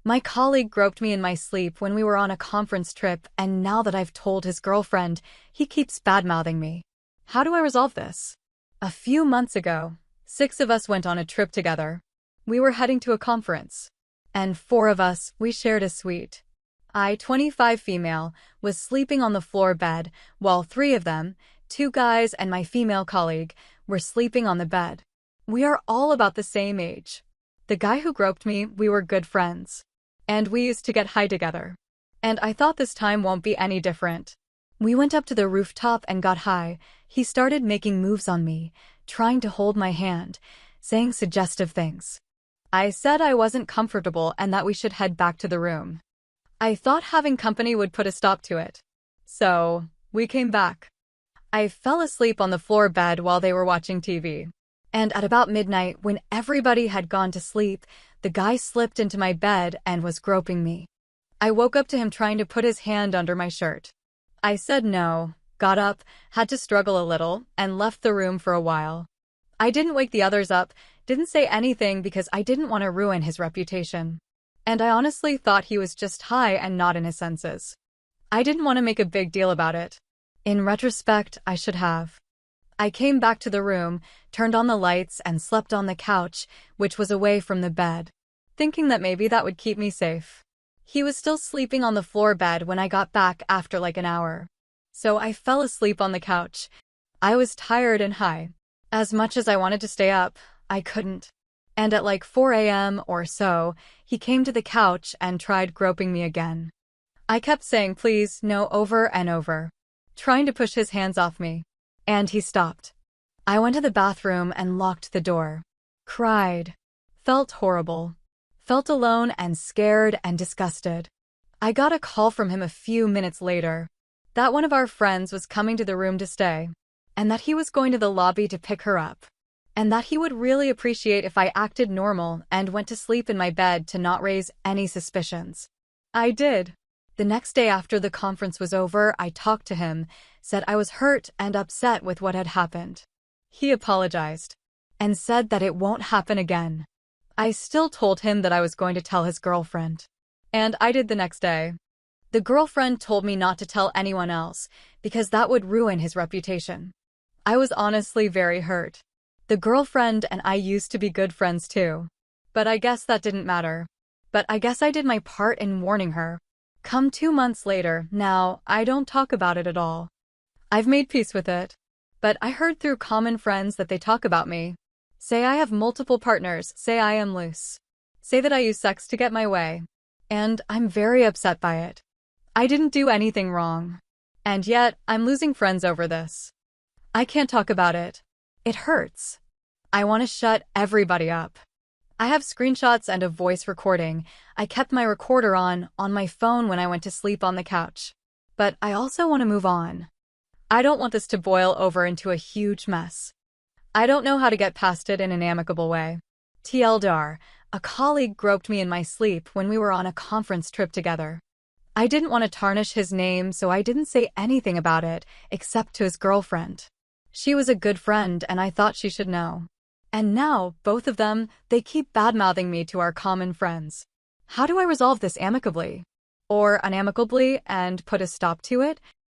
My colleague groped me in my sleep when we were on a conference trip, and now that I've told his girlfriend, he keeps badmouthing me. How do I resolve this? A few months ago, 6 of us went on a trip together. We were heading to a conference. And 4 of us, we shared a suite. I, 25 female, was sleeping on the floor bed, while 3 of them, 2 guys and my female colleague, were sleeping on the bed. We are all about the same age. The guy who groped me, we were good friends. And we used to get high together. And I thought this time won't be any different. We went up to the rooftop and got high. He started making moves on me, trying to hold my hand, saying suggestive things. I said I wasn't comfortable and that we should head back to the room. I thought having company would put a stop to it. So, we came back. I fell asleep on the floor bed while they were watching TV. And at about midnight, when everybody had gone to sleep, the guy slipped into my bed and was groping me. I woke up to him trying to put his hand under my shirt. I said no, got up, had to struggle a little, and left the room for a while. I didn't wake the others up, didn't say anything because I didn't want to ruin his reputation. And I honestly thought he was just high and not in his senses. I didn't want to make a big deal about it. In retrospect, I should have. I came back to the room, turned on the lights, and slept on the couch, which was away from the bed, thinking that maybe that would keep me safe. He was still sleeping on the floor bed when I got back after like an hour. So I fell asleep on the couch. I was tired and high. As much as I wanted to stay up, I couldn't. And at like 4 a.m. or so, he came to the couch and tried groping me again. I kept saying please, no, over and over, trying to push his hands off me. And he stopped. I went to the bathroom and locked the door. Cried. Felt horrible. Felt alone and scared and disgusted. I got a call from him a few minutes later that one of our friends was coming to the room to stay, and that he was going to the lobby to pick her up, and that he would really appreciate if I acted normal and went to sleep in my bed to not raise any suspicions. I did. The next day after the conference was over, I talked to him, said I was hurt and upset with what had happened. He apologized and said that it won't happen again. I still told him that I was going to tell his girlfriend. And I did the next day. The girlfriend told me not to tell anyone else because that would ruin his reputation. I was honestly very hurt. The girlfriend and I used to be good friends too. But I guess that didn't matter. But I guess I did my part in warning her. Come 2 months later, now, I don't talk about it at all. I've made peace with it. But I heard through common friends that they talk about me. Say I have multiple partners, say I am loose. Say that I use sex to get my way. And I'm very upset by it. I didn't do anything wrong. And yet, I'm losing friends over this. I can't talk about it. It hurts. I want to shut everybody up. I have screenshots and a voice recording. I kept my recorder on my phone when I went to sleep on the couch. But I also want to move on. I don't want this to boil over into a huge mess. I don't know how to get past it in an amicable way. TLDR, a colleague groped me in my sleep when we were on a conference trip together. I didn't want to tarnish his name, so I didn't say anything about it, except to his girlfriend. She was a good friend, and I thought she should know. And now, both of them, they keep badmouthing me to our common friends. How do I resolve this amicably? Or unamicably and put a stop to it?